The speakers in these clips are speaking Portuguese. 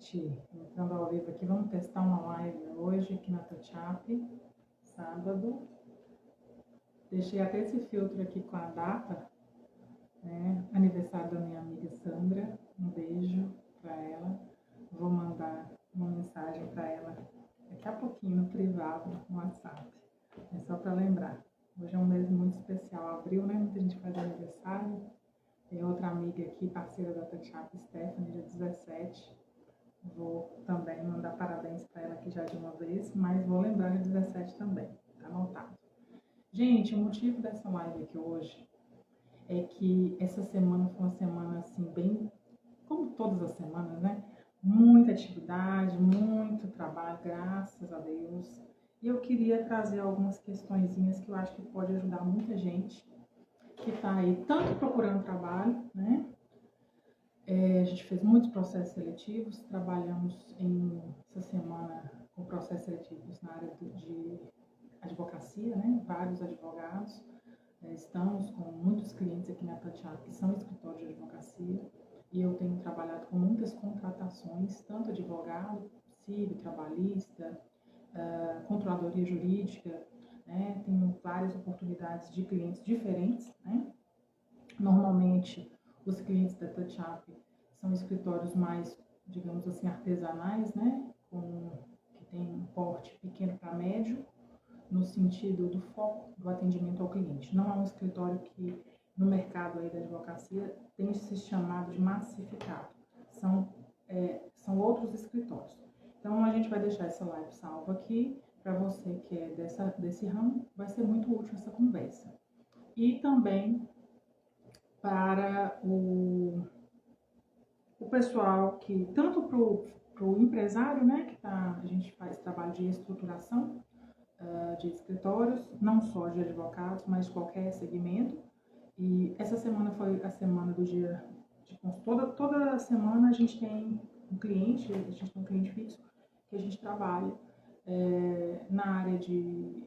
gente, entrando ao vivo aqui, vamos testar uma live hoje aqui na Touchup, sábado. Deixei até esse filtro aqui com a data, né? Aniversário da minha amiga Sandra, um beijo para ela. Vou mandar uma mensagem para ela daqui a pouquinho no privado, no WhatsApp. É só para lembrar. Hoje é um mês muito especial, abril, né? Muita gente faz aniversário. Tem outra amiga aqui, parceira da Touchup, Stephanie, dia 17. Vou também mandar parabéns para ela aqui já de uma vez, mas vou lembrar dia 17 também, tá anotado. Gente, o motivo dessa live aqui hoje é que essa semana foi uma semana assim, bem, como todas as semanas, né? Muita atividade, muito trabalho, graças a Deus. E eu queria trazer algumas questõezinhas que eu acho que pode ajudar muita gente que está aí tanto procurando trabalho, né? A gente fez muitos processos seletivos, trabalhamos essa semana com processos seletivos na área de advocacia, né? Vários advogados. Estamos com muitos clientes aqui na Touchup que são escritórios de advocacia e eu tenho trabalhado com muitas contratações, tanto advogado, civil, trabalhista, controladoria jurídica, né? Tenho várias oportunidades de clientes diferentes, né? Normalmente, os clientes da Touchup são escritórios mais, digamos assim, artesanais, né? Que tem um porte pequeno para médio, no sentido do foco do atendimento ao cliente. Não é um escritório que, no mercado aí da advocacia, tem se chamado de massificado. São outros escritórios. Então, a gente vai deixar essa live salva aqui. Para você que é desse ramo, vai ser muito útil essa conversa. E também para o pessoal que, tanto para o empresário, né, a gente faz trabalho de estruturação de escritórios, não só de advogados, mas de qualquer segmento. E essa semana foi a semana do dia de consulta. Toda semana a gente tem um cliente fixo que a gente trabalha na área de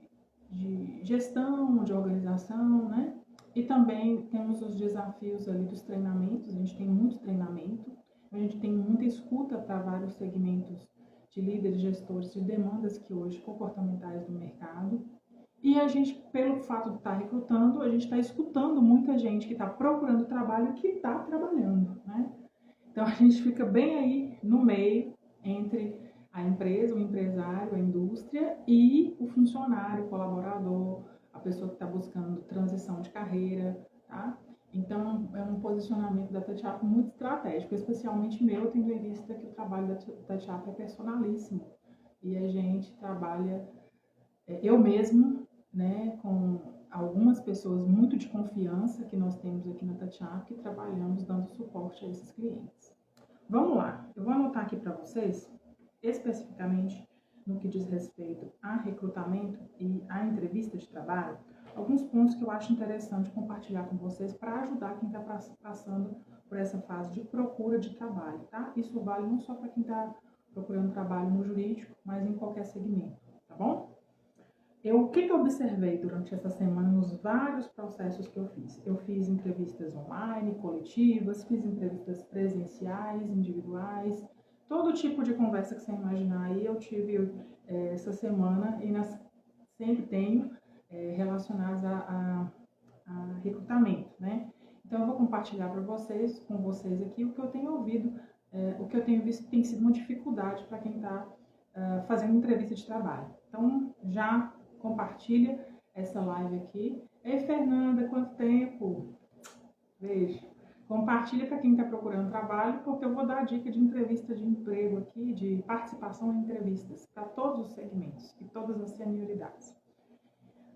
gestão, de organização, né? E também temos os desafios ali dos treinamentos, a gente tem muito treinamento, a gente tem muita escuta para vários segmentos de líderes, gestores, de demandas que hoje comportamentais do mercado. E a gente, pelo fato de estar recrutando, a gente está escutando muita gente que está procurando trabalho e que está trabalhando, né? Então a gente fica bem aí no meio entre a empresa, o empresário, a indústria e o funcionário, o colaborador, a pessoa que está buscando transição de carreira, tá? Então, é um posicionamento da Touchup muito estratégico, especialmente meu, tendo em vista que o trabalho da Touchup é personalíssimo. E a gente trabalha, eu mesmo, né, com algumas pessoas muito de confiança que nós temos aqui na Touchup, que trabalhamos dando suporte a esses clientes. Vamos lá, eu vou anotar aqui para vocês, especificamente no que diz respeito a recrutamento e a entrevista de trabalho, alguns pontos que eu acho interessante compartilhar com vocês para ajudar quem está passando por essa fase de procura de trabalho, tá? Isso vale não só para quem está procurando trabalho no jurídico, mas em qualquer segmento, tá bom? O que eu observei durante essa semana nos vários processos que eu fiz? Eu fiz entrevistas online, coletivas, fiz entrevistas presenciais, individuais, todo tipo de conversa que você imaginar aí eu tive essa semana e sempre tenho relacionadas a recrutamento, né? Então eu vou compartilhar com vocês aqui o que eu tenho ouvido, o que eu tenho visto tem sido uma dificuldade para quem está fazendo entrevista de trabalho. Então já compartilha essa live aqui. Ei, Fernanda, quanto tempo? Beijo. Compartilha para quem está procurando trabalho, porque eu vou dar a dica de entrevista de emprego aqui, de participação em entrevistas, para todos os segmentos e todas as senioridades.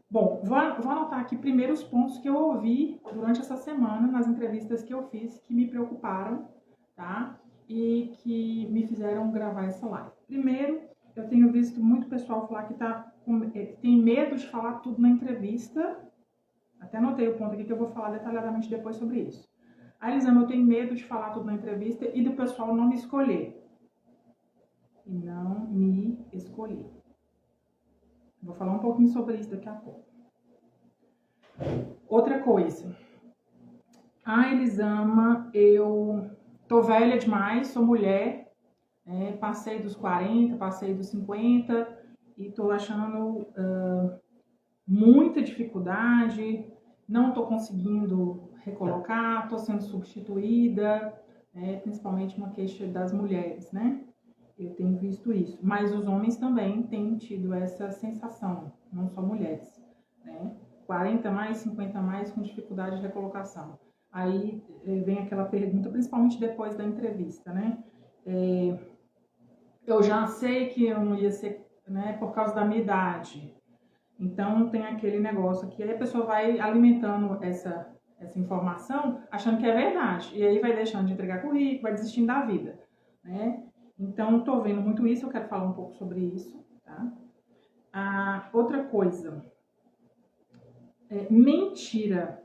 Bom, vou anotar aqui primeiro os pontos que eu ouvi durante essa semana nas entrevistas que eu fiz, que me preocuparam, tá? E que me fizeram gravar essa live. Primeiro, eu tenho visto muito pessoal falar que tem medo de falar tudo na entrevista. Até anotei o ponto aqui que eu vou falar detalhadamente depois sobre isso. A Elisama, eu tenho medo de falar tudo na entrevista e do pessoal não me escolher. E não me escolher. Vou falar um pouquinho sobre isso daqui a pouco. Outra coisa. A Elisama, eu tô velha demais, sou mulher, Passei dos 40, passei dos 50 e estou achando muita dificuldade, não estou conseguindo recolocar, estou sendo substituída, principalmente uma queixa das mulheres, né? Eu tenho visto isso, mas os homens também têm tido essa sensação, não só mulheres, né? 40 mais, 50 mais com dificuldade de recolocação. Aí vem aquela pergunta, principalmente depois da entrevista, né? Eu já sei que eu não ia ser, né, por causa da minha idade. Então tem aquele negócio que aí a pessoa vai alimentando essa informação, achando que é verdade. E aí vai deixando de entregar currículo, vai desistindo da vida, né? Então, estou vendo muito isso, eu quero falar um pouco sobre isso, tá? Outra coisa, mentira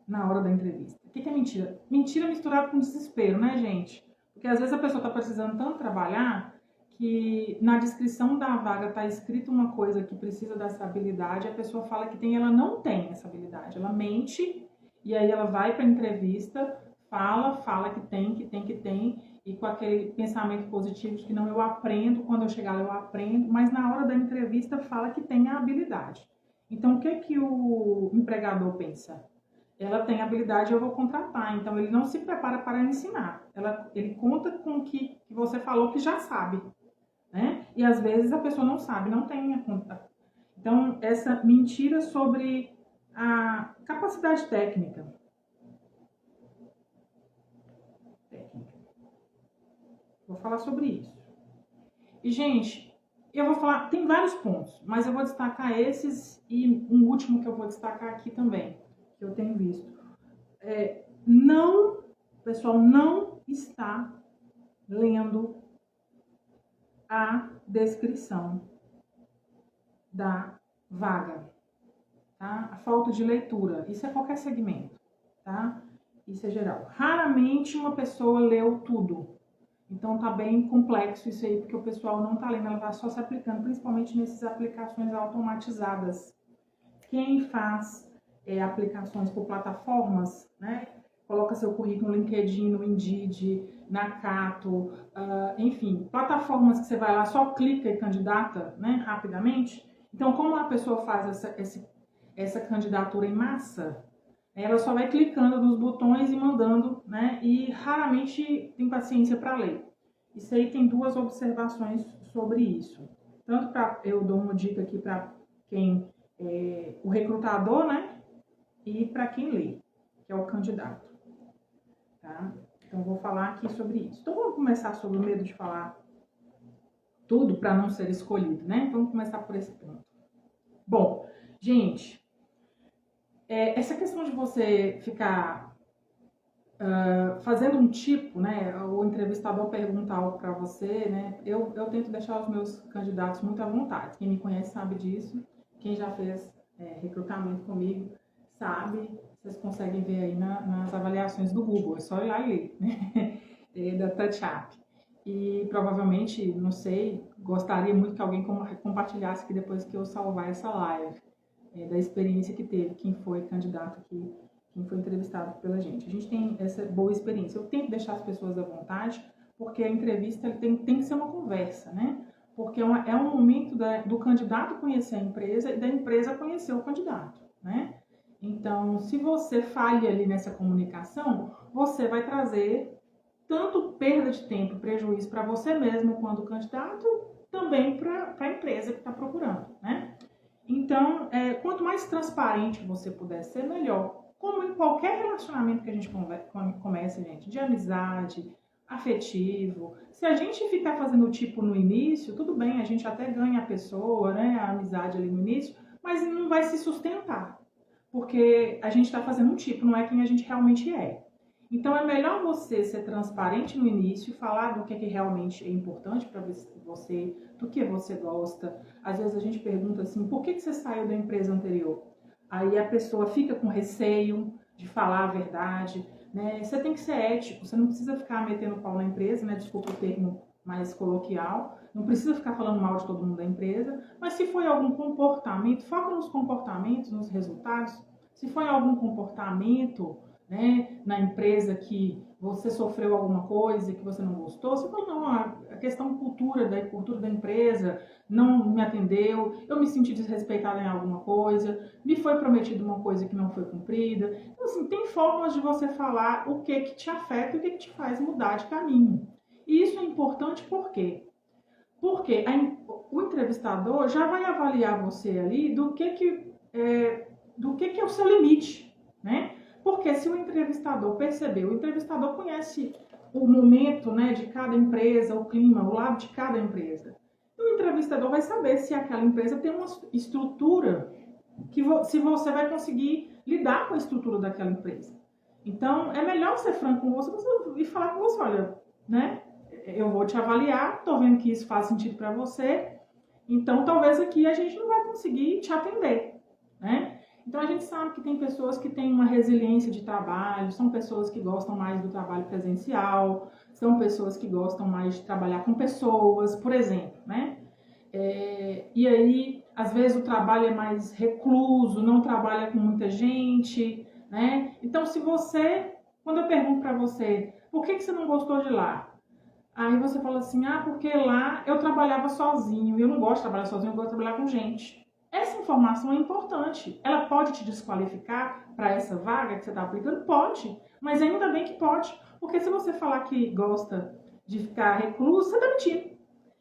na hora da entrevista. O que é mentira? Mentira misturada com desespero, né, gente? Porque às vezes a pessoa está precisando tanto trabalhar que na descrição da vaga está escrito uma coisa que precisa dessa habilidade, a pessoa fala que tem, ela não tem essa habilidade. Ela mente e aí ela vai para a entrevista, fala que tem, e com aquele pensamento positivo de que não, eu aprendo, quando eu chegar lá eu aprendo, mas na hora da entrevista fala que tem a habilidade. Então, o que o empregador pensa? Ela tem habilidade, eu vou contratar. Então, ele não se prepara para ensinar. Ele conta com o que você falou que já sabe, né? E às vezes a pessoa não sabe, não tem a conta. Então, essa mentira sobre a capacidade técnica. Vou falar sobre isso. E, gente, eu vou falar, tem vários pontos, mas eu vou destacar esses e um último que eu vou destacar aqui também, que eu tenho visto. O pessoal não está lendo a descrição da vaga, tá? A falta de leitura, isso é qualquer segmento, tá? Isso é geral. Raramente uma pessoa leu tudo. Então tá bem complexo isso aí, porque o pessoal não tá lendo, ela tá só se aplicando, principalmente nessas aplicações automatizadas. Quem faz aplicações por plataformas, né? Coloca seu currículo no LinkedIn, no Indeed, na Cato, enfim, plataformas que você vai lá, só clica e candidata, né, rapidamente. Então, como a pessoa faz essa candidatura em massa, ela só vai clicando nos botões e mandando, né? E raramente tem paciência para ler. Isso aí tem duas observações sobre isso. Tanto eu dou uma dica aqui para quem o recrutador, né? E para quem lê, que é o candidato. Tá? Então vou falar aqui sobre isso. Então vamos começar sobre o medo de falar tudo para não ser escolhido, né? Vamos começar por esse ponto. Bom, gente, essa questão de você ficar fazendo um tipo, né, o entrevistador pergunta algo para você, né, eu tento deixar os meus candidatos muito à vontade. Quem me conhece sabe disso, quem já fez recrutamento comigo sabe, vocês conseguem ver aí nas avaliações do Google, é só ir lá e ler, né, da TouchUp. E provavelmente, não sei, gostaria muito que alguém compartilhasse aqui depois que eu salvar essa live, da experiência que teve, quem foi candidato aqui, quem foi entrevistado pela gente. A gente tem essa boa experiência. Eu tento deixar as pessoas à vontade, porque a entrevista tem que ser uma conversa, né? Porque é um momento do candidato conhecer a empresa e da empresa conhecer o candidato, né? Então, se você falha ali nessa comunicação, você vai trazer tanto perda de tempo e prejuízo para você mesmo quanto o candidato, também para a empresa que está procurando, né? Então, quanto mais transparente você puder ser, melhor. Como em qualquer relacionamento que a gente começa, gente, de amizade, afetivo. Se a gente ficar fazendo tipo no início, tudo bem, a gente até ganha a pessoa, né, a amizade ali no início, mas não vai se sustentar. Porque a gente está fazendo um tipo, não é quem a gente realmente é. Então, é melhor você ser transparente no início, falar do que realmente é importante para você, do que você gosta. Às vezes a gente pergunta assim, por que você saiu da empresa anterior? Aí a pessoa fica com receio de falar a verdade, né? Você tem que ser ético, você não precisa ficar metendo pau na empresa, né? Desculpa o termo mais coloquial, não precisa ficar falando mal de todo mundo da empresa, mas se foi algum comportamento, foca nos comportamentos, nos resultados. Se foi algum comportamento, né, na empresa que você sofreu alguma coisa que você não gostou, você fala, não, a questão cultura da empresa não me atendeu, eu me senti desrespeitada em alguma coisa, me foi prometido uma coisa que não foi cumprida. Então, assim, tem formas de você falar o que te afeta e o que te faz mudar de caminho. E isso é importante por quê? Porque o entrevistador já vai avaliar você ali do que é o seu limite, né? Porque se o entrevistador percebeu, o entrevistador conhece o momento, né, de cada empresa, o clima, o lado de cada empresa. O entrevistador vai saber se aquela empresa tem uma estrutura se você vai conseguir lidar com a estrutura daquela empresa. Então, é melhor ser franco com você e falar com você, olha, né? Eu vou te avaliar, tô vendo que isso faz sentido para você, então talvez aqui a gente não vai conseguir te atender, né? Então a gente sabe que tem pessoas que têm uma resiliência de trabalho, são pessoas que gostam mais do trabalho presencial, são pessoas que gostam mais de trabalhar com pessoas, por exemplo, né? E aí, às vezes o trabalho é mais recluso, não trabalha com muita gente, né? Então, quando eu pergunto para você, por que você não gostou de lá? Aí você fala assim, porque lá eu trabalhava sozinho, eu não gosto de trabalhar sozinho, eu gosto de trabalhar com gente. Essa informação é importante. Ela pode te desqualificar para essa vaga que você está aplicando? Pode, mas ainda bem que pode, porque se você falar que gosta de ficar recluso, você está mentindo.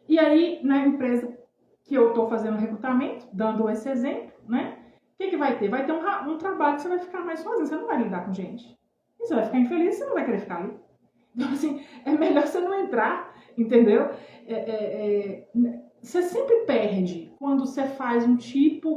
E aí, na empresa que eu estou fazendo recrutamento, dando esse exemplo, né? O que vai ter? Vai ter um trabalho que você vai ficar mais sozinho, você não vai lidar com gente. E você vai ficar infeliz, você não vai querer ficar ali. Então, assim, é melhor você não entrar, entendeu? Você sempre perde quando você faz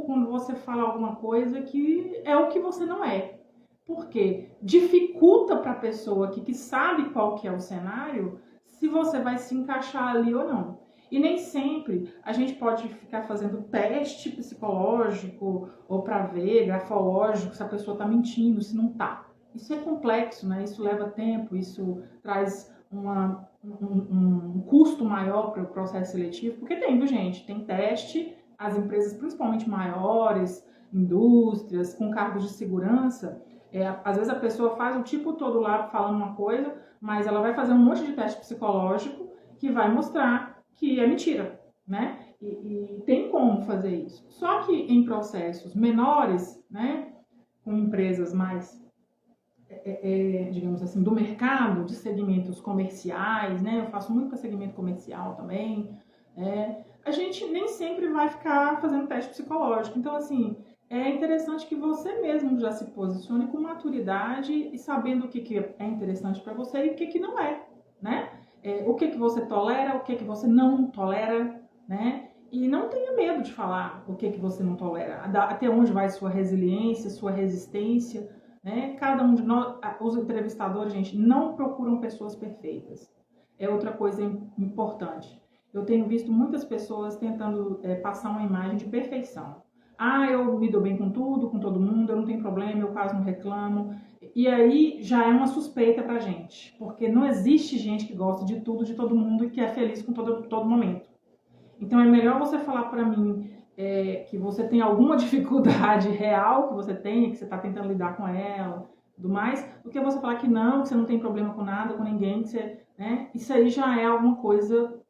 quando você fala alguma coisa que é o que você não é. Por quê? Dificulta para a pessoa que sabe qual que é o cenário, se você vai se encaixar ali ou não. E nem sempre a gente pode ficar fazendo teste psicológico ou para ver, grafológico, se a pessoa está mentindo, se não está. Isso é complexo, né? Isso leva tempo, isso traz um custo maior para o processo seletivo, porque tem, viu, gente? Tem teste, as empresas principalmente maiores, indústrias, com cargos de segurança, às vezes a pessoa faz o tipo todo lá falando uma coisa, mas ela vai fazer um monte de teste psicológico que vai mostrar que é mentira, né? E tem como fazer isso. Só que em processos menores, né, com empresas mais digamos assim, do mercado, de segmentos comerciais, né? Eu faço muito para segmento comercial também. A gente nem sempre vai ficar fazendo teste psicológico. Então, assim, é interessante que você mesmo já se posicione com maturidade e sabendo o que é interessante para você e o que não é, né? O que você tolera, o que você não tolera, né? E não tenha medo de falar o que você não tolera, até onde vai sua resiliência, sua resistência, né? Cada um de nós, os entrevistadores, gente, não procuram pessoas perfeitas. É outra coisa importante. Eu tenho visto muitas pessoas tentando passar uma imagem de perfeição. Eu me dou bem com tudo, com todo mundo, eu não tenho problema, eu quase não reclamo. E aí já é uma suspeita pra gente, porque não existe gente que gosta de tudo, de todo mundo e que é feliz com todo momento. Então é melhor você falar pra mim que você tem alguma dificuldade real que você tem, que você está tentando lidar com ela, tudo mais, do que você falar que você não tem problema com nada, com ninguém, que você, né? Isso aí já é alguma coisa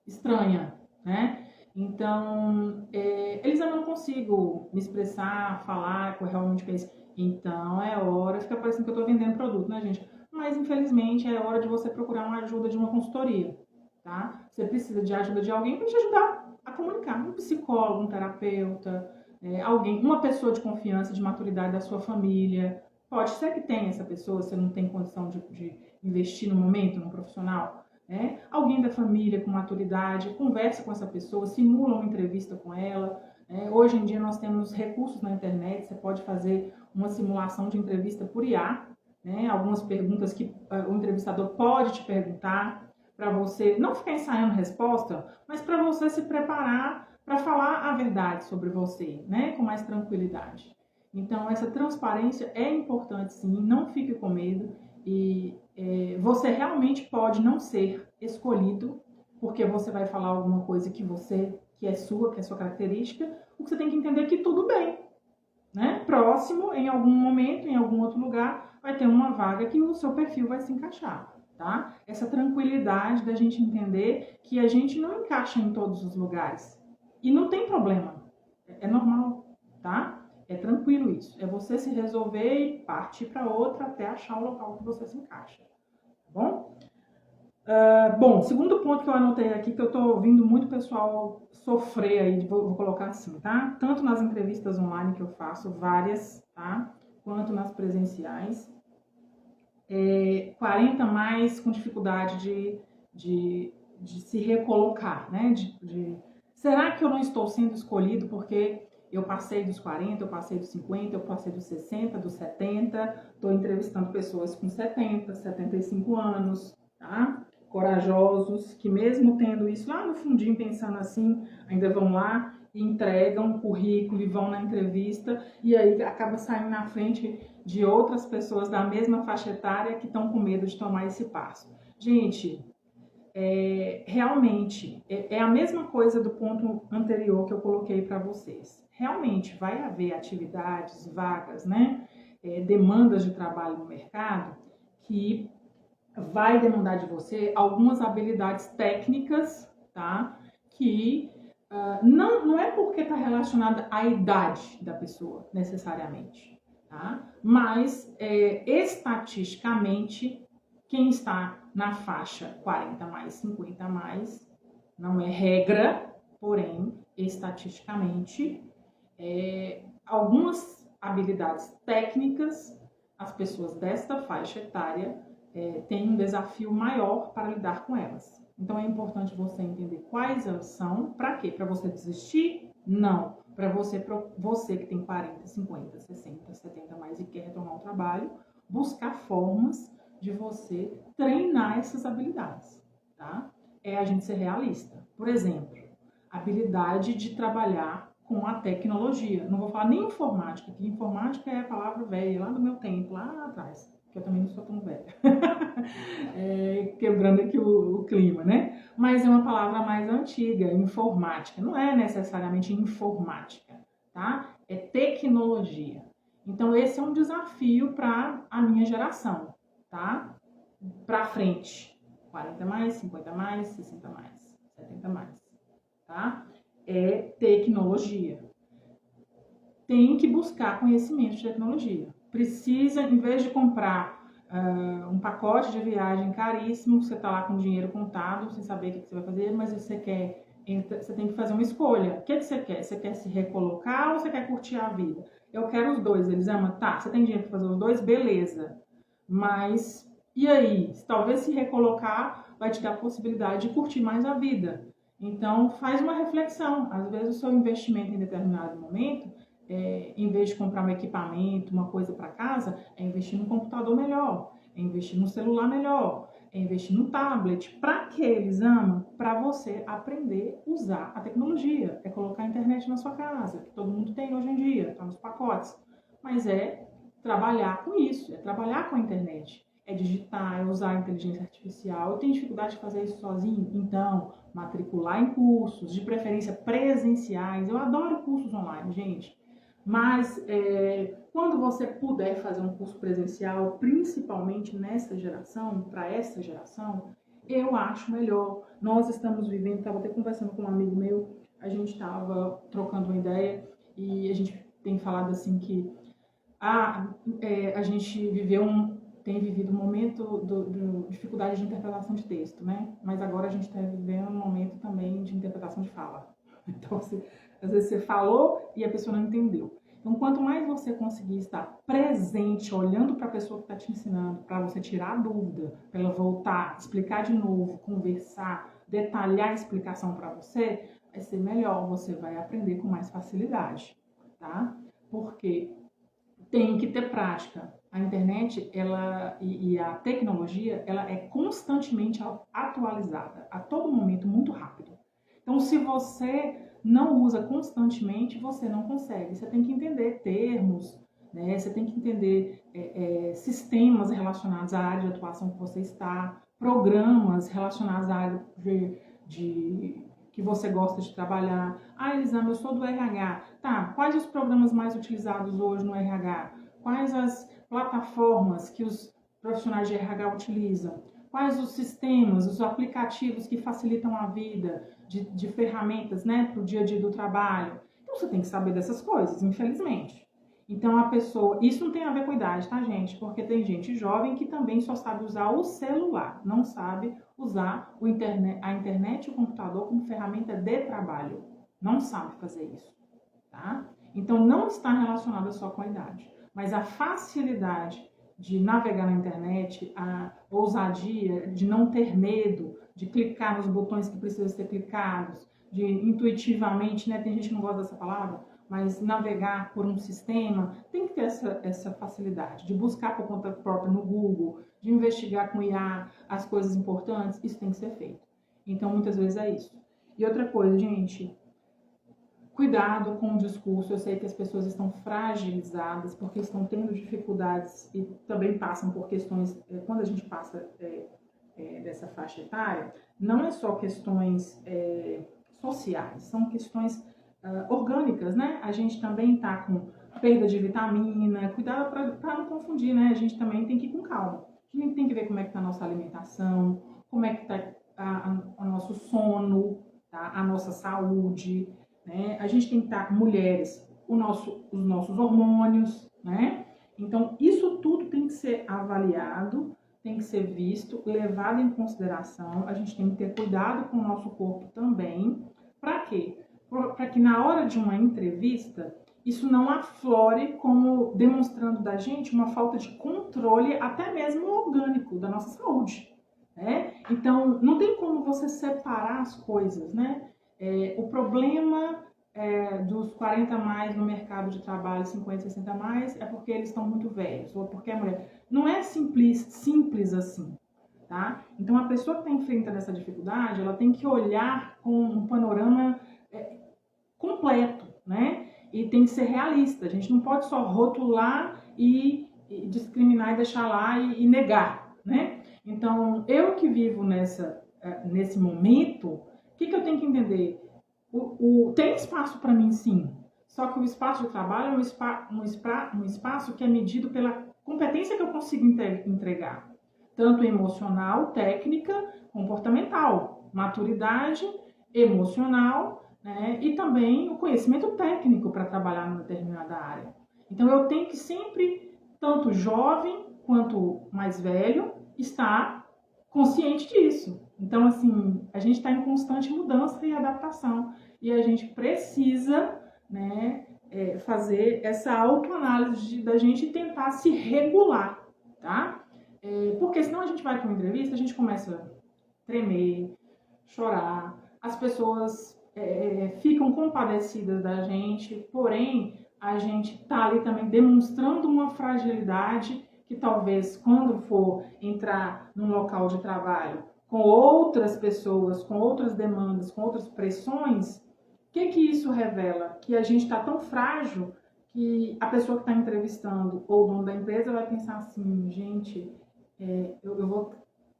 estranha, né? Então, eles eu não consigo me expressar, falar o que eu realmente penso. Então, é hora, fica parecendo que eu estou vendendo produto, né, gente? Mas, infelizmente, é hora de você procurar uma ajuda de uma consultoria, tá? Você precisa de ajuda de alguém para te ajudar a comunicar. Um psicólogo, um terapeuta, alguém, uma pessoa de confiança, de maturidade da sua família. Pode ser que tenha essa pessoa, você não tem condição de investir no momento, num profissional, né? Alguém da família com maturidade, conversa com essa pessoa, simula uma entrevista com ela. Hoje em dia nós temos recursos na internet, você pode fazer uma simulação de entrevista por IA, né? Algumas perguntas que o entrevistador pode te perguntar, para você não ficar ensaiando resposta, mas para você se preparar para falar a verdade sobre você, né? Com mais tranquilidade. Então, essa transparência é importante, sim, não fique com medo. E você realmente pode não ser escolhido porque você vai falar alguma coisa que é sua característica. O que você tem que entender é que tudo bem, né? Próximo, em algum momento, em algum outro lugar, vai ter uma vaga que o seu perfil vai se encaixar, tá? Essa tranquilidade da gente entender que a gente não encaixa em todos os lugares. E não tem problema, é normal, tá? É tranquilo isso. É você se resolver e partir para outra até achar o local que você se encaixa, tá bom? Bom, segundo ponto que eu anotei aqui, que eu tô ouvindo muito pessoal sofrer aí, vou colocar assim, tá? Tanto nas entrevistas online que eu faço, várias, tá? Quanto nas presenciais. 40 mais com dificuldade de se recolocar, né? Será que eu não estou sendo escolhido porque eu passei dos 40, eu passei dos 50, eu passei dos 60, dos 70, estou entrevistando pessoas com 70, 75 anos, tá? Corajosos, que mesmo tendo isso lá no fundinho, pensando assim, ainda vão lá e entregam o currículo e vão na entrevista e aí acaba saindo na frente de outras pessoas da mesma faixa etária que estão com medo de tomar esse passo. Gente, realmente, é a mesma coisa do ponto anterior que eu coloquei para vocês. Realmente vai haver atividades, vagas, né? Demandas de trabalho no mercado que vai demandar de você algumas habilidades técnicas, tá? Que não é porque está relacionada à idade da pessoa, necessariamente, tá? Mas, estatisticamente, quem está na faixa 40 mais, 50 mais, não é regra, porém, estatisticamente, algumas habilidades técnicas, as pessoas desta faixa etária têm um desafio maior para lidar com elas. Então é importante você entender quais elas são. Para quê? Para você desistir? Não. Para você que tem 40, 50, 60, 70 mais e quer retornar ao trabalho, buscar formas de você treinar essas habilidades, tá? É a gente ser realista. Por exemplo, habilidade de trabalhar com a tecnologia. Não vou falar nem informática, que informática é a palavra velha lá do meu tempo, lá atrás, que eu também não sou tão velha. Quebrando aqui o clima, né? Mas é uma palavra mais antiga, informática. Não é necessariamente informática, tá? É tecnologia. Então, esse é um desafio para a minha geração, tá? Para frente. 40 mais, 50 mais, 60 mais, 70 mais, tá? É tecnologia. Tem que buscar conhecimento de tecnologia. Precisa, em vez de comprar um pacote de viagem caríssimo, você está lá com dinheiro contado, sem saber o que você vai fazer, mas você tem que fazer uma escolha. O que você quer? Você quer se recolocar ou você quer curtir a vida? Eu quero os dois. Eles amam, tá, você tem dinheiro para fazer os dois? Beleza. Mas, e aí? Talvez se recolocar vai te dar a possibilidade de curtir mais a vida. Então, faz uma reflexão. Às vezes, o seu investimento em determinado momento, em vez de comprar um equipamento, uma coisa para casa, é investir num computador melhor, é investir num celular melhor, é investir no tablet. Para que eles amam? Para você aprender a usar a tecnologia. É colocar a internet na sua casa, que todo mundo tem hoje em dia, está nos pacotes. Mas é trabalhar com isso, é trabalhar com a internet. É digitar, é usar a inteligência artificial. Eu tenho dificuldade de fazer isso sozinho? Então, matricular em cursos, de preferência presenciais. Eu adoro cursos online, gente. Mas quando você puder fazer um curso presencial, principalmente nessa geração, para essa geração, eu acho melhor. Nós estamos vivendo, estava até conversando com um amigo meu, a gente estava trocando uma ideia e a gente tem falado assim que a gente tem vivido um momento de dificuldade de interpretação de texto, né? Mas agora a gente está vivendo um momento também de interpretação de fala. Então, às vezes você falou e a pessoa não entendeu. Então, quanto mais você conseguir estar presente, olhando para a pessoa que está te ensinando, para você tirar a dúvida, para ela voltar, explicar de novo, conversar, detalhar a explicação para você, vai ser melhor, você vai aprender com mais facilidade, tá? Porque tem que ter prática. A internet e a tecnologia, ela é constantemente atualizada, a todo momento, muito rápido. Então, se você não usa constantemente, você não consegue. Você tem que entender termos, né? Você tem que entender sistemas relacionados à área de atuação que você está, programas relacionados à área que que você gosta de trabalhar. Ah, Elisama, eu sou do RH. Tá, quais os programas mais utilizados hoje no RH? Quais as plataformas que os profissionais de RH utilizam? Quais os sistemas, os aplicativos que facilitam a vida de ferramentas, né, para o dia a dia do trabalho? Então você tem que saber dessas coisas, infelizmente. Então a pessoa, isso não tem a ver com idade, tá, gente? Porque tem gente jovem que também só sabe usar o celular, não sabe usar a internet e o computador como ferramenta de trabalho. Não sabe fazer isso, tá? Então não está relacionado só com a idade, mas a facilidade de navegar na internet, a ousadia de não ter medo, de clicar nos botões que precisam ser clicados, de intuitivamente, né? Tem gente que não gosta dessa palavra, mas navegar por um sistema, tem que ter essa facilidade de buscar por conta própria no Google, de investigar com IA as coisas importantes, isso tem que ser feito. Então, muitas vezes é isso. E outra coisa, gente, cuidado com o discurso. Eu sei que as pessoas estão fragilizadas porque estão tendo dificuldades e também passam por questões, quando a gente passa dessa faixa etária, não é só questões sociais, são questões orgânicas, né? A gente também tá com perda de vitamina, cuidado para não confundir, né? A gente também tem que ir com calma. A gente tem que ver como é que tá a nossa alimentação, como é que tá o nosso sono, tá? A nossa saúde, né? A gente tem que estar, mulheres, os nossos hormônios, né? Então, isso tudo tem que ser avaliado, tem que ser visto, levado em consideração. A gente tem que ter cuidado com o nosso corpo também. Para quê? Para que na hora de uma entrevista, isso não aflore como demonstrando da gente uma falta de controle, até mesmo orgânico, da nossa saúde, né? Então, não tem como você separar as coisas, né? O problema dos 40 a mais no mercado de trabalho, 50, 60 a mais, é porque eles estão muito velhos, ou porque a mulher... Não é simples assim, tá? Então, a pessoa que está enfrentando essa dificuldade, ela tem que olhar com um panorama completo, né? E tem que ser realista. A gente não pode só rotular e discriminar e deixar lá e negar, né? Então, eu que vivo nesse momento, o que eu tenho que entender? Tem espaço para mim, sim. Só que o espaço de trabalho é um espaço que é medido pela competência que eu consigo entregar. Tanto emocional, técnica, comportamental, maturidade, emocional, né? E também o conhecimento técnico para trabalhar numa determinada área. Então eu tenho que sempre, tanto jovem quanto mais velho, estar consciente disso. Então, assim, a gente está em constante mudança e adaptação. E a gente precisa, né, fazer essa autoanálise da gente tentar se regular, tá? Porque senão a gente vai para uma entrevista, a gente começa a tremer, chorar, as pessoas ficam compadecidas da gente, porém a gente está ali também demonstrando uma fragilidade que talvez quando for entrar num local de trabalho com outras pessoas, com outras demandas, com outras pressões, o que isso revela? Que a gente está tão frágil que a pessoa que está entrevistando ou o dono da empresa vai pensar assim, gente, eu vou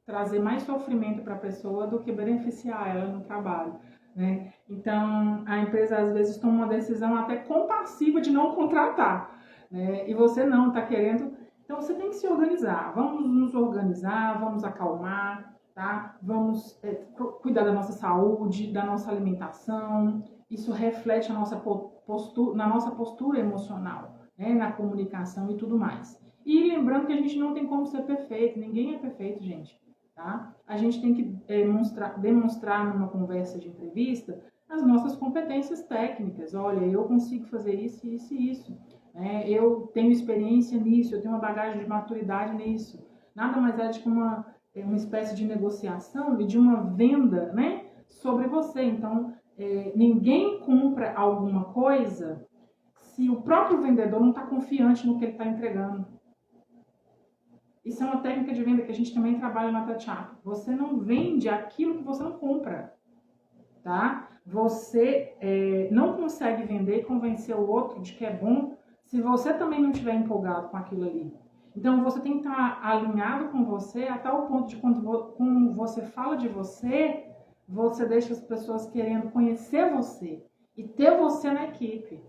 trazer mais sofrimento para a pessoa do que beneficiar ela no trabalho, né? Então, a empresa às vezes toma uma decisão até compassiva de não contratar, né? E você não está querendo. Então, você tem que se organizar. Vamos nos organizar, vamos acalmar, tá? Vamos cuidar da nossa saúde, da nossa alimentação. Isso reflete na nossa postura emocional, né? Na comunicação e tudo mais. E lembrando que a gente não tem como ser perfeito, ninguém é perfeito, gente. Tá? A gente tem que demonstrar numa conversa de entrevista as nossas competências técnicas. Olha, eu consigo fazer isso, isso e isso. Eu tenho experiência nisso, eu tenho uma bagagem de maturidade nisso. Nada mais é do que uma espécie de negociação e de uma venda, né, sobre você. Então, ninguém compra alguma coisa se o próprio vendedor não está confiante no que ele está entregando. Isso é uma técnica de venda que a gente também trabalha na Tatiana. Você não vende aquilo que você não compra, tá? Você não consegue vender e convencer o outro de que é bom se você também não estiver empolgado com aquilo ali. Então, você tem que estar alinhado com você até o ponto de quando você fala de você, você deixa as pessoas querendo conhecer você e ter você na equipe,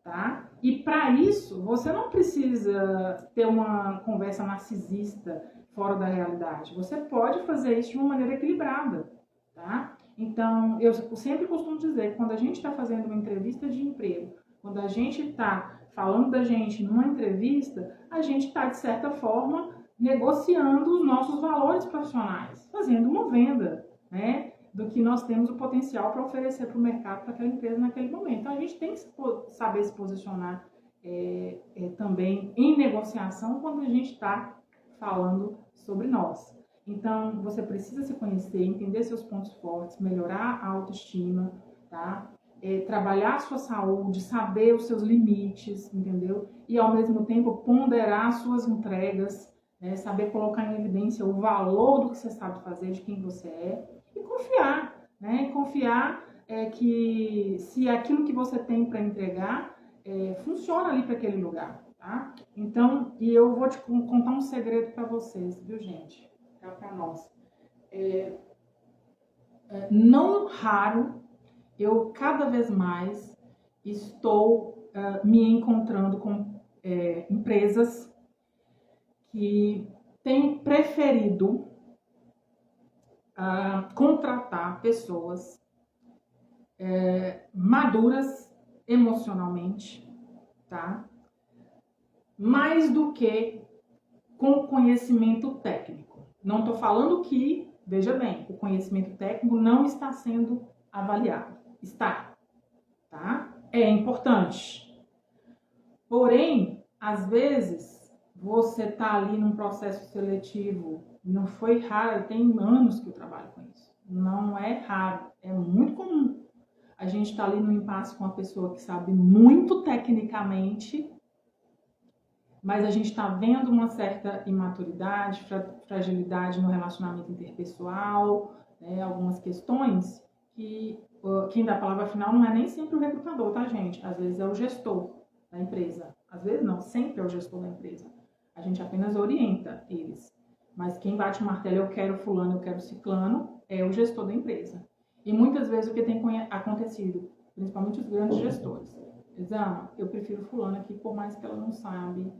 tá? E para isso, você não precisa ter uma conversa narcisista fora da realidade. Você pode fazer isso de uma maneira equilibrada, tá? Então, eu sempre costumo dizer que quando a gente está fazendo uma entrevista de emprego, quando a gente está falando da gente numa entrevista, a gente está, de certa forma, negociando os nossos valores profissionais, fazendo uma venda, né? Do que nós temos o potencial para oferecer para o mercado, para aquela empresa naquele momento. Então, a gente tem que saber se posicionar também em negociação quando a gente está falando sobre nós. Então, você precisa se conhecer, entender seus pontos fortes, melhorar a autoestima, tá? Trabalhar a sua saúde, saber os seus limites, entendeu? E, ao mesmo tempo, ponderar suas entregas, né? Saber colocar em evidência o valor do que você sabe fazer, de quem você é. E confiar, né? Confiar que se aquilo que você tem para entregar funciona ali para aquele lugar, tá? Então, e eu vou te contar um segredo para vocês, viu, gente? Para nós. Não raro, eu cada vez mais estou me encontrando com empresas que têm preferido contratar pessoas maduras emocionalmente, tá? Mais do que com conhecimento técnico. Não estou falando que, veja bem, o conhecimento técnico não está sendo avaliado. Está, tá? É importante. Porém, às vezes, você está ali num processo seletivo, não foi raro, tem anos que eu trabalho com isso. Não é raro, é muito comum. A gente está ali no impasse com uma pessoa que sabe muito tecnicamente, mas a gente está vendo uma certa imaturidade, fragilidade no relacionamento interpessoal, né, algumas questões que quem dá a palavra final não é nem sempre o recrutador, tá, gente? Às vezes é o gestor da empresa. Às vezes não, sempre é o gestor da empresa. A gente apenas orienta eles. Mas quem bate o martelo, eu quero fulano, eu quero ciclano, é o gestor da empresa. E muitas vezes o que tem acontecido, principalmente os grandes gestores, eles eu prefiro fulano aqui, por mais que ela não sabe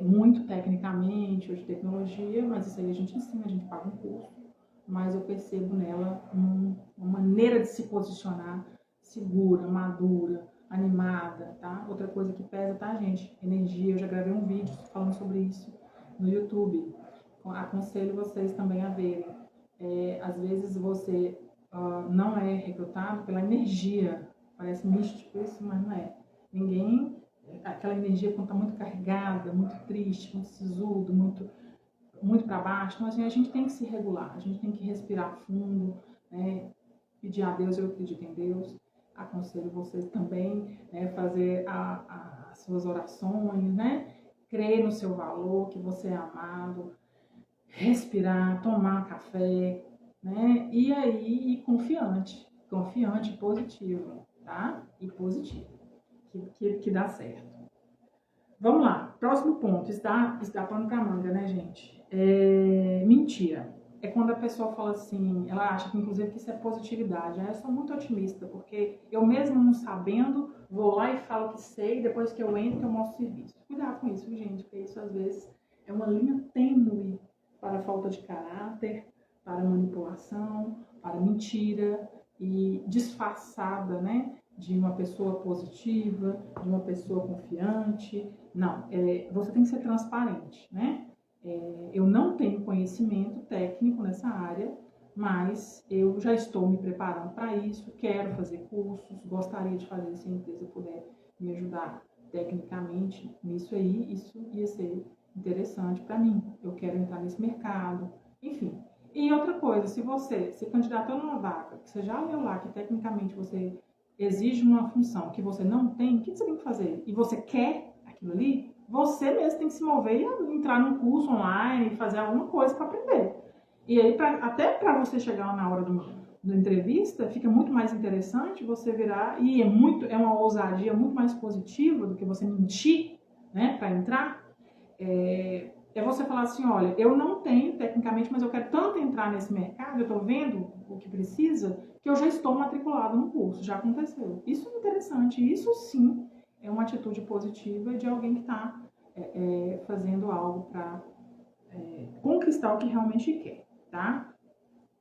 muito tecnicamente ou de tecnologia, mas isso aí a gente ensina, a gente paga um curso, mas eu percebo nela uma maneira de se posicionar segura, madura, animada, tá? Outra coisa que pesa, tá, gente? Energia. Eu já gravei um vídeo falando sobre isso no YouTube. Aconselho vocês também a verem. Às vezes você não é recrutado pela energia. Parece místico isso, mas não é. Ninguém... Aquela energia quando está muito carregada, muito triste, muito sisudo, muito para baixo. Então, assim, a gente tem que se regular, a gente tem que respirar fundo, né? Pedir a Deus, eu acredito em Deus. Aconselho vocês também, né? Fazer as suas orações, né? Crer no seu valor, que você é amado. Respirar, tomar café, né? E aí, ir confiante e positivo, tá? E positivo. Que dá certo. Vamos lá, próximo ponto, está pano pra manga, né, gente? Mentira. É quando a pessoa fala assim, ela acha que inclusive que isso é positividade. Eu sou muito otimista, porque eu mesmo não sabendo, vou lá e falo que sei, depois que eu entro, eu mostro serviço. Cuidado com isso, gente, porque isso às vezes é uma linha tênue para falta de caráter, para manipulação, para mentira e disfarçada, né? De uma pessoa positiva, de uma pessoa confiante. Não, você tem que ser transparente, né? Eu não tenho conhecimento técnico nessa área, mas eu já estou me preparando para isso, quero fazer cursos, gostaria de fazer se a empresa puder me ajudar tecnicamente nisso aí, isso ia ser interessante para mim. Eu quero entrar nesse mercado, enfim. E outra coisa, se você se candidatou numa vaga, que você já leu lá que tecnicamente você exige uma função que você não tem, o que você tem que fazer? E você quer aquilo ali, você mesmo tem que se mover e entrar num curso online, fazer alguma coisa para aprender. E aí, até para você chegar na hora da entrevista, fica muito mais interessante você virar, e é uma ousadia muito mais positiva do que você mentir, né, para entrar. É é você falar assim, olha, eu não tenho tecnicamente, mas eu quero tanto entrar nesse mercado, eu estou vendo o que precisa, que eu já estou matriculado no curso, já aconteceu. Isso é interessante, isso sim é uma atitude positiva de alguém que está fazendo algo para conquistar o que realmente quer, tá?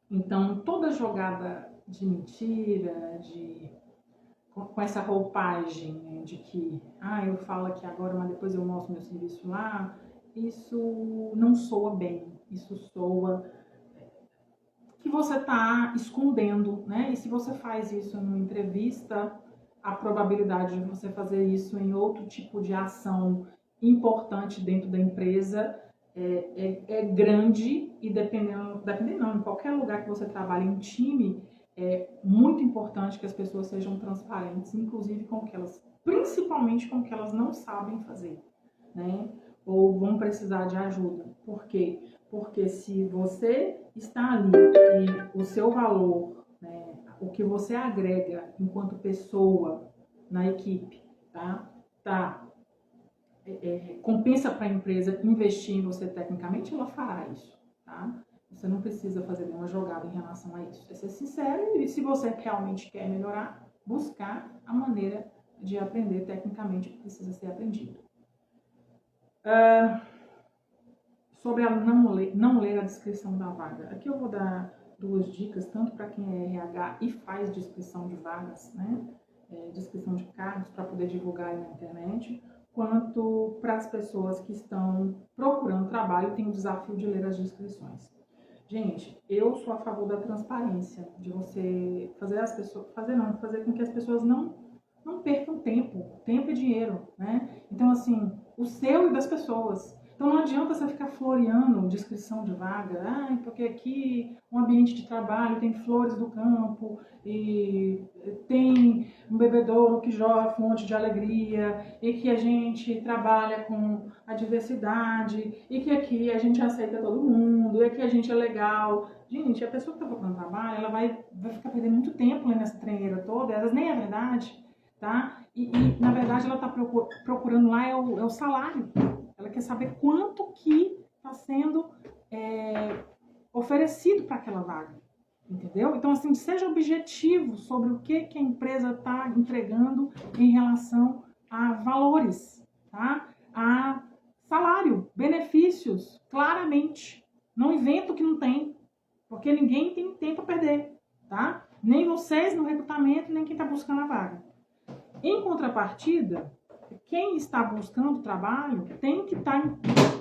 Então, toda jogada de mentira, com essa roupagem, né, de que, eu falo aqui agora, mas depois eu mostro meu serviço lá, isso não soa bem, isso soa que você está escondendo, né? E se você faz isso numa entrevista, a probabilidade de você fazer isso em outro tipo de ação importante dentro da empresa é grande, e dependendo não, em qualquer lugar que você trabalhe em time, é muito importante que as pessoas sejam transparentes, inclusive com o que elas, principalmente com o que elas não sabem fazer, né? Ou vão precisar de ajuda. Por quê? Porque se você está ali e o seu valor, né, o que você agrega enquanto pessoa na equipe, compensa para a empresa investir em você tecnicamente, ela fará isso, tá? Você não precisa fazer nenhuma jogada em relação a isso. É ser sincero, e se você realmente quer melhorar, buscar a maneira de aprender tecnicamente o que precisa ser aprendido. Sobre a não ler a descrição da vaga. Aqui eu vou dar 2 dicas, tanto para quem é RH e faz descrição de vagas, né? Descrição de cargos para poder divulgar aí na internet, quanto para as pessoas que estão procurando trabalho e tem o desafio de ler as descrições. Gente, eu sou a favor da transparência, de você fazer com que as pessoas não percam tempo. Tempo é dinheiro, né? Então, assim, o seu e das pessoas. Então não adianta você ficar floreando descrição de vaga, porque aqui um ambiente de trabalho tem flores do campo e tem um bebedouro que jorra fonte de alegria e que a gente trabalha com a diversidade e que aqui a gente aceita todo mundo e aqui a gente é legal. Gente, a pessoa que está procurando trabalho, ela vai ficar perdendo muito tempo nessa treneira toda, às vezes nem é verdade, tá? E na verdade ela está procurando lá é o salário. Ela quer saber quanto que está sendo oferecido para aquela vaga, entendeu? Então, assim, seja objetivo sobre o que a empresa está entregando em relação a valores, tá? A salário, benefícios, claramente. Não inventa o que não tem, porque ninguém tem tempo a perder, tá? Nem vocês no recrutamento, nem quem está buscando a vaga. Em contrapartida, quem está buscando trabalho tem que estar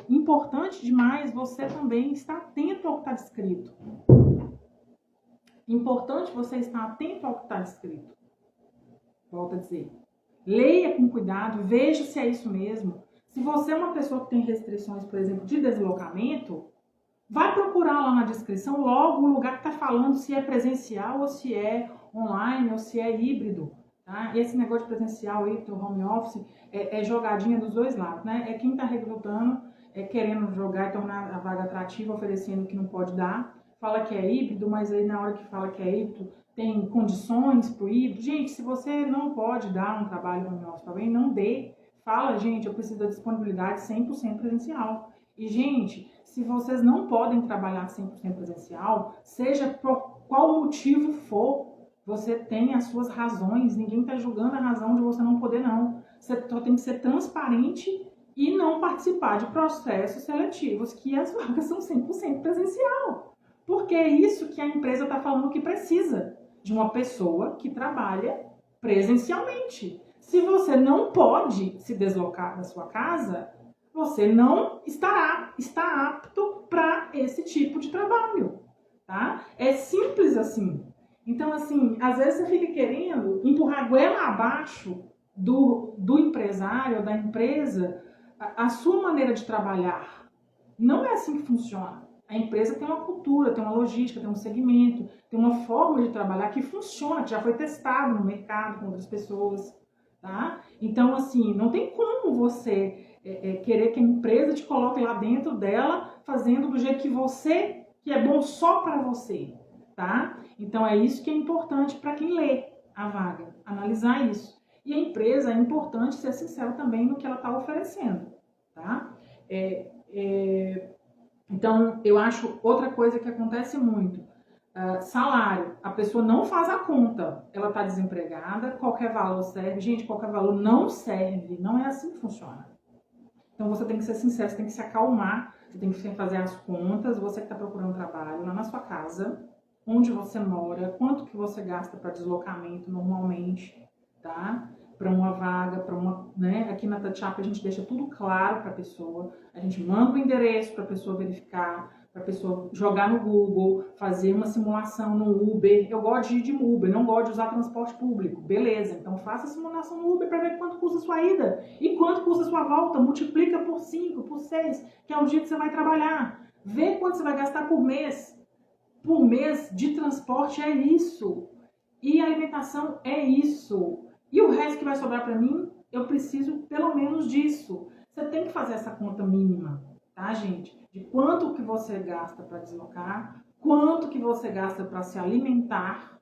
importante demais você também estar atento ao que está descrito. Importante você estar atento ao que está descrito. Volto a dizer. Leia com cuidado, veja se é isso mesmo. Se você é uma pessoa que tem restrições, por exemplo, de deslocamento, vai procurar lá na descrição logo o lugar que está falando se é presencial ou se é online ou se é híbrido. Tá? Esse negócio de presencial, híbrido, home office, é jogadinha dos dois lados, né? É quem está recrutando, querendo jogar e tornar a vaga atrativa, oferecendo o que não pode dar. Fala que é híbrido, mas aí na hora que fala que é híbrido, tem condições para o híbrido. Gente, se você não pode dar um trabalho home office para alguém, não dê. Fala, gente, eu preciso da disponibilidade 100% presencial. E, gente, se vocês não podem trabalhar 100% presencial, seja por qual motivo for, você tem as suas razões, ninguém está julgando a razão de você não poder, não. Você só tem que ser transparente e não participar de processos seletivos, que as vagas são 100% presencial. Porque é isso que a empresa está falando que precisa, de uma pessoa que trabalha presencialmente. Se você não pode se deslocar da sua casa, você não está apto para esse tipo de trabalho, tá? É simples assim. Então, assim, às vezes você fica querendo empurrar a goela abaixo do empresário, da empresa, a sua maneira de trabalhar. Não é assim que funciona. A empresa tem uma cultura, tem uma logística, tem um segmento, tem uma forma de trabalhar que funciona, que já foi testado no mercado com outras pessoas, tá? Então, assim, não tem como você querer que a empresa te coloque lá dentro dela, fazendo do jeito que é bom só para você, tá? Então, é isso que é importante para quem lê a vaga, analisar isso. E a empresa é importante ser sincera também no que ela está oferecendo, tá? Então, eu acho outra coisa que acontece muito. Salário, a pessoa não faz a conta, ela está desempregada, qualquer valor serve. Gente, qualquer valor não serve, não é assim que funciona. Então você tem que ser sincero, você tem que se acalmar, você tem que fazer as contas, você que está procurando trabalho lá na sua casa, onde você mora, quanto que você gasta para deslocamento normalmente, tá? Para uma vaga, para uma, né? Aqui na TouchUp a gente deixa tudo claro para a pessoa, a gente manda o endereço para a pessoa verificar, para a pessoa jogar no Google, fazer uma simulação no Uber. Eu gosto de ir de Uber, não gosto de usar transporte público. Beleza, então faça a simulação no Uber para ver quanto custa a sua ida e quanto custa a sua volta. Multiplica por 5, por 6, que é o dia que você vai trabalhar. Vê quanto você vai gastar por mês. Por mês de transporte é isso. E alimentação é isso. E o resto que vai sobrar para mim, eu preciso pelo menos disso. Você tem que fazer essa conta mínima, tá, gente? De quanto que você gasta para deslocar, quanto que você gasta para se alimentar,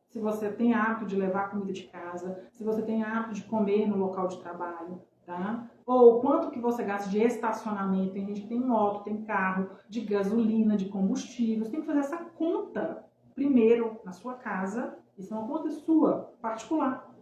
se você tem hábito de levar comida de casa, se você tem hábito de comer no local de trabalho, tá? Ou quanto que você gasta de estacionamento, tem gente que tem moto, tem carro, de gasolina, de combustível, você tem que fazer essa conta primeiro na sua casa, isso é uma conta sua, particular,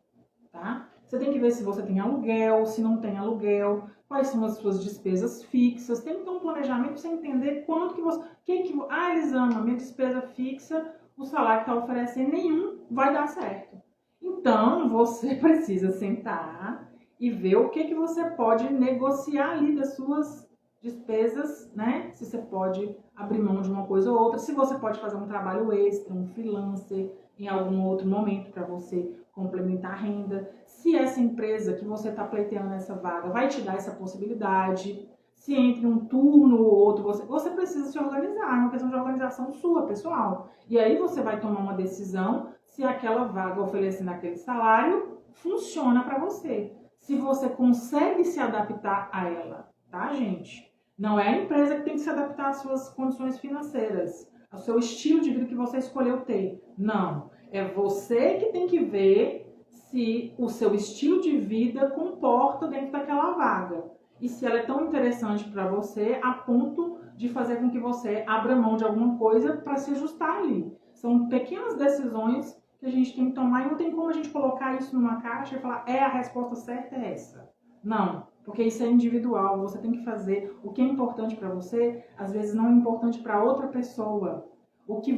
tá? Você tem que ver se você tem aluguel, se não tem aluguel, quais são as suas despesas fixas. Tem que ter um planejamento para você entender quanto que você... Elisama, minha despesa fixa, o salário que está oferecendo, nenhum vai dar certo. Então, você precisa sentar e ver o que você pode negociar ali das suas despesas, né? Se você pode abrir mão de uma coisa ou outra, se você pode fazer um trabalho extra, um freelancer, em algum outro momento para você complementar a renda. Se essa empresa que você está pleiteando essa vaga vai te dar essa possibilidade, se entre um turno ou outro, você precisa se organizar, é uma questão de organização sua, pessoal. E aí você vai tomar uma decisão se aquela vaga oferecendo aquele salário funciona para você. Se você consegue se adaptar a ela, tá, gente? Não é a empresa que tem que se adaptar às suas condições financeiras, ao seu estilo de vida que você escolheu ter. Não. É você que tem que ver se o seu estilo de vida comporta dentro daquela vaga. E se ela é tão interessante para você a ponto de fazer com que você abra mão de alguma coisa para se ajustar ali. São pequenas decisões que a gente tem que tomar e não tem como a gente colocar isso numa caixa e falar, a resposta certa é essa. Não. Porque isso é individual, você tem que fazer o que é importante para você, às vezes não é importante para outra pessoa. O que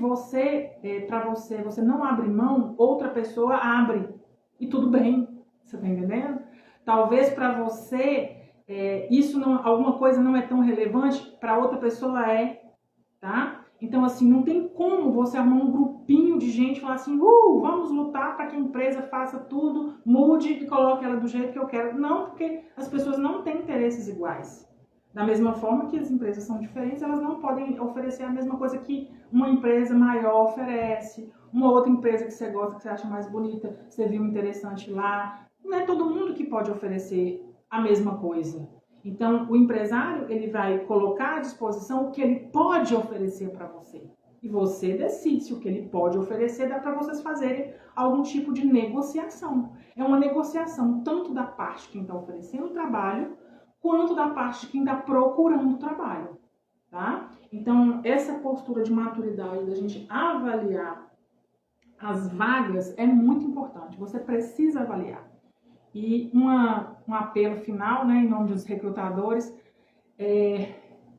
para você não abre mão, outra pessoa abre. E tudo bem, você tá entendendo? Talvez para você, alguma coisa não é tão relevante, para outra pessoa é, tá? Então, assim, não tem como você arrumar um grupinho de gente e falar assim, vamos lutar para que a empresa faça tudo, mude e coloque ela do jeito que eu quero. Não, porque as pessoas não têm interesses iguais. Da mesma forma que as empresas são diferentes, elas não podem oferecer a mesma coisa que uma empresa maior oferece, uma outra empresa que você gosta, que você acha mais bonita, você viu interessante lá. Não é todo mundo que pode oferecer a mesma coisa. Então, o empresário, ele vai colocar à disposição o que ele pode oferecer para você. E você decide se o que ele pode oferecer dá para vocês fazerem algum tipo de negociação. É uma negociação tanto da parte de quem está oferecendo o trabalho, quanto da parte de quem está procurando o trabalho. Tá? Então, essa postura de maturidade, da gente avaliar as vagas, é muito importante. Você precisa avaliar. E um apelo final, né, em nome dos recrutadores,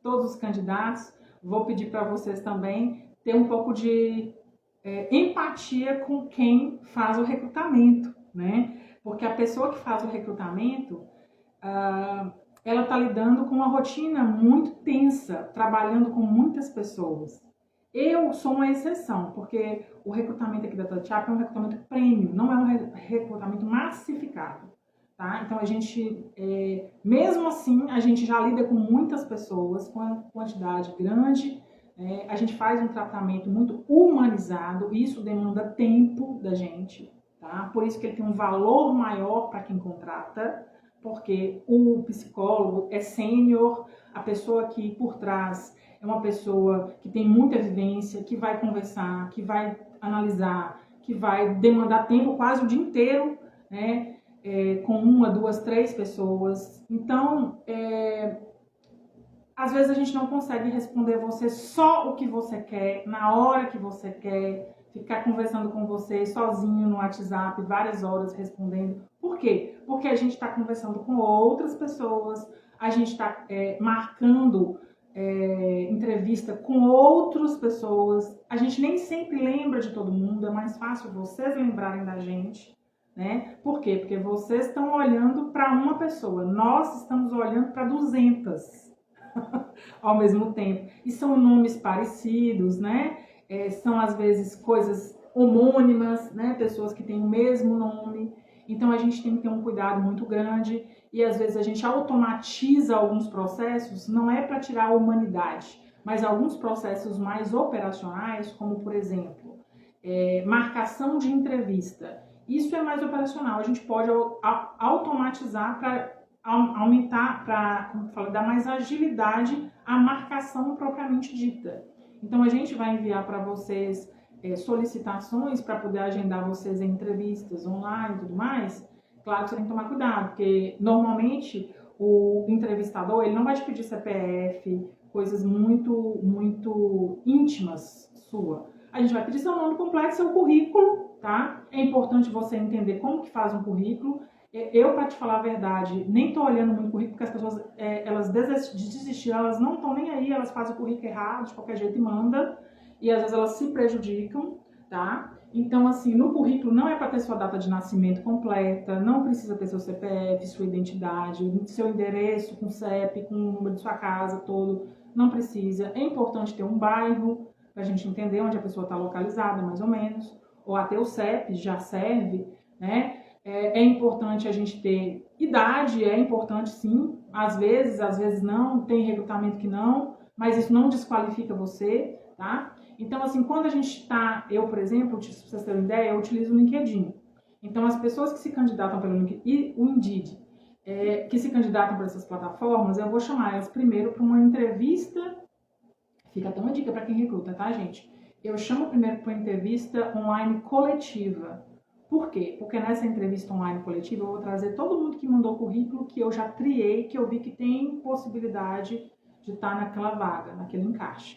todos os candidatos, vou pedir para vocês também ter um pouco de empatia com quem faz o recrutamento, né? Porque a pessoa que faz o recrutamento, ela está lidando com uma rotina muito tensa, trabalhando com muitas pessoas. Eu sou uma exceção, porque o recrutamento aqui da TouchUp é um recrutamento premium, não é um recrutamento massificado. Tá? Então, a gente, mesmo assim, a gente já lida com muitas pessoas, com uma quantidade grande, a gente faz um tratamento muito humanizado, isso demanda tempo da gente, tá? Por isso que ele tem um valor maior para quem contrata, porque o psicólogo é sênior, a pessoa aqui por trás é uma pessoa que tem muita vivência, que vai conversar, que vai analisar, que vai demandar tempo quase o dia inteiro, né? Com 1, 2, 3 pessoas. Então, Às vezes a gente não consegue responder você só o que você quer, na hora que você quer, ficar conversando com você sozinho no WhatsApp, várias horas respondendo. Por quê? Porque a gente está conversando com outras pessoas, a gente está marcando entrevista com outras pessoas, a gente nem sempre lembra de todo mundo, é mais fácil vocês lembrarem da gente, né? Por quê? Porque vocês estão olhando para uma pessoa, nós estamos olhando para 200 ao mesmo tempo. E são nomes parecidos, né? São às vezes coisas homônimas, né? Pessoas que têm o mesmo nome. Então a gente tem que ter um cuidado muito grande e às vezes a gente automatiza alguns processos, não é para tirar a humanidade, mas alguns processos mais operacionais, como por exemplo, marcação de entrevista. Isso é mais operacional, a gente pode automatizar para aumentar, para dar mais agilidade à marcação propriamente dita. Então a gente vai enviar para vocês solicitações para poder agendar vocês em entrevistas online e tudo mais. Claro que você tem que tomar cuidado, porque normalmente o entrevistador ele não vai te pedir CPF, coisas muito íntimas sua. A gente vai pedir seu nome completo, seu currículo, tá? É importante você entender como que faz um currículo. Eu, para te falar a verdade, nem tô olhando muito o currículo, porque as pessoas, elas desistiram, elas não estão nem aí, elas fazem o currículo errado, de qualquer jeito e manda, e às vezes elas se prejudicam, tá? Então, assim, no currículo não é para ter sua data de nascimento completa, não precisa ter seu CPF, sua identidade, seu endereço com CEP, com o número de sua casa todo, não precisa. É importante ter um bairro, para a gente entender onde a pessoa está localizada, mais ou menos, ou até o CEP já serve, né? É importante a gente ter idade, é importante sim, às vezes não, tem recrutamento que não, mas isso não desqualifica você, tá? Então, assim, quando a gente está, eu, por exemplo, se vocês terem ideia, eu utilizo o LinkedIn. Então, as pessoas que se candidatam pelo LinkedIn e o Indeed, que se candidatam para essas plataformas, eu vou chamar elas primeiro para uma entrevista, fica até uma dica para quem recruta, tá, gente? Eu chamo primeiro para uma entrevista online coletiva. Por quê? Porque nessa entrevista online coletiva eu vou trazer todo mundo que mandou currículo que eu já triei, que eu vi que tem possibilidade de estar naquela vaga, naquele encaixe.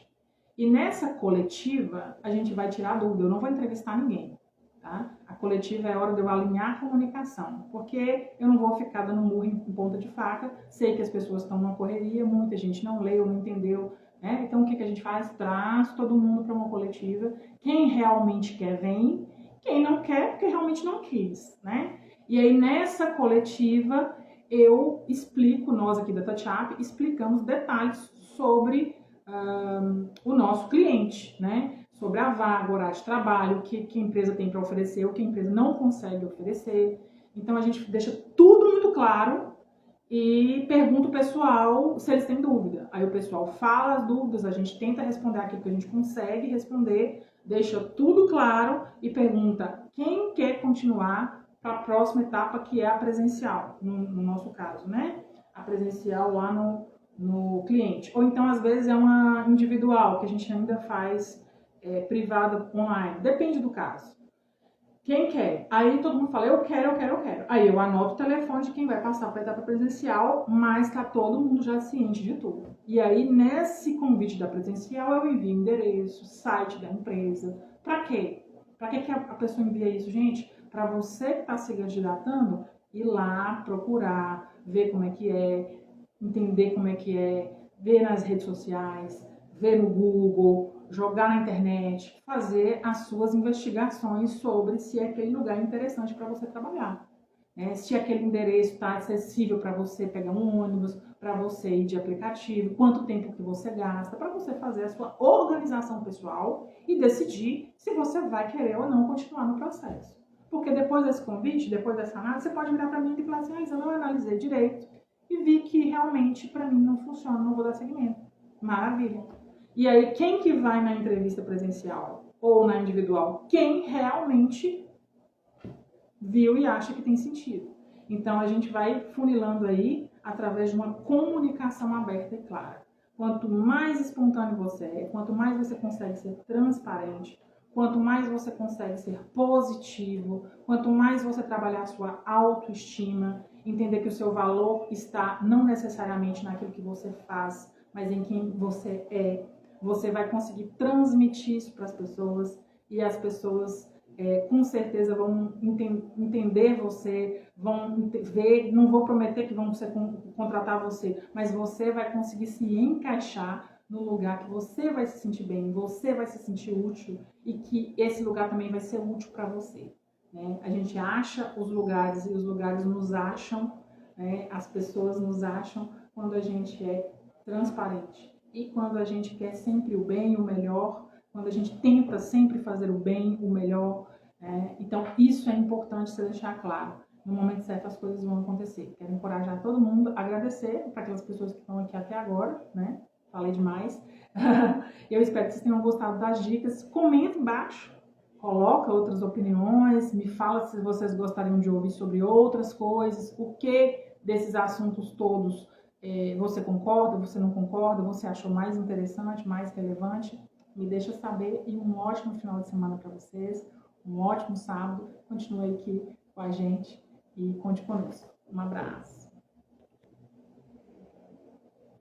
E nessa coletiva a gente vai tirar dúvida, eu não vou entrevistar ninguém, tá? A coletiva é a hora de eu alinhar a comunicação, porque eu não vou ficar dando murro em ponta de faca, sei que as pessoas estão numa correria, muita gente não leu, não entendeu, né? Então o que a gente faz? Traz todo mundo para uma coletiva, quem realmente quer vem, quem não quer, porque realmente não quis, né? E aí, nessa coletiva, eu explico, nós aqui da TouchUp, explicamos detalhes sobre o nosso cliente, né? Sobre a vaga, horário de trabalho, o que a empresa tem para oferecer, o que a empresa não consegue oferecer. Então, a gente deixa tudo muito claro e pergunta o pessoal se eles têm dúvida. Aí o pessoal fala as dúvidas, a gente tenta responder aquilo que a gente consegue responder, deixa tudo claro e pergunta quem quer continuar para a próxima etapa, que é a presencial, no nosso caso, né? A presencial lá no cliente. Ou então, às vezes, é uma individual, que a gente ainda faz privada online. Depende do caso. Quem quer? Aí todo mundo fala, eu quero. Aí eu anoto o telefone de quem vai passar para a etapa presencial, mas tá todo mundo já ciente de tudo. E aí, nesse convite da presencial, eu envio endereço, site da empresa. Para quê? Para que a pessoa envia isso, gente? Para você que está se candidatando, ir lá, procurar, ver como é que é, entender como é que é, ver nas redes sociais, ver no Google, jogar na internet, fazer as suas investigações sobre se aquele lugar é interessante para você trabalhar. Né? Se aquele endereço está acessível para você pegar um ônibus, para você ir de aplicativo, quanto tempo que você gasta, para você fazer a sua organização pessoal e decidir se você vai querer ou não continuar no processo. Porque depois desse convite, depois dessa análise, você pode virar para mim e falar assim, eu analisei direito e vi que realmente para mim não funciona, não vou dar seguimento. Maravilha. E aí, quem que vai na entrevista presencial ou na individual? Quem realmente viu e acha que tem sentido. Então, a gente vai funilando aí através de uma comunicação aberta e clara. Quanto mais espontâneo você é, quanto mais você consegue ser transparente, quanto mais você consegue ser positivo, quanto mais você trabalhar a sua autoestima, entender que o seu valor está não necessariamente naquilo que você faz, mas em quem você é. Você vai conseguir transmitir isso para as pessoas e as pessoas com certeza vão entender você, vão ver, não vou prometer que vão contratar você, mas você vai conseguir se encaixar no lugar que você vai se sentir bem, você vai se sentir útil e que esse lugar também vai ser útil para você. Né? A gente acha os lugares e os lugares nos acham, né? As pessoas nos acham quando a gente é transparente e quando a gente quer sempre o bem, o melhor, quando a gente tenta sempre fazer o bem, o melhor. Então, isso é importante você deixar claro. No momento certo, as coisas vão acontecer. Quero encorajar todo mundo, agradecer para aquelas pessoas que estão aqui até agora, né? Falei demais. Eu espero que vocês tenham gostado das dicas. Comenta embaixo, coloca outras opiniões, me fala se vocês gostariam de ouvir sobre outras coisas, o que desses assuntos todos você concorda, você não concorda, você achou mais interessante, mais relevante. Me deixa saber e um ótimo final de semana para vocês, um ótimo sábado. Continue aqui com a gente e conte conosco. Um abraço.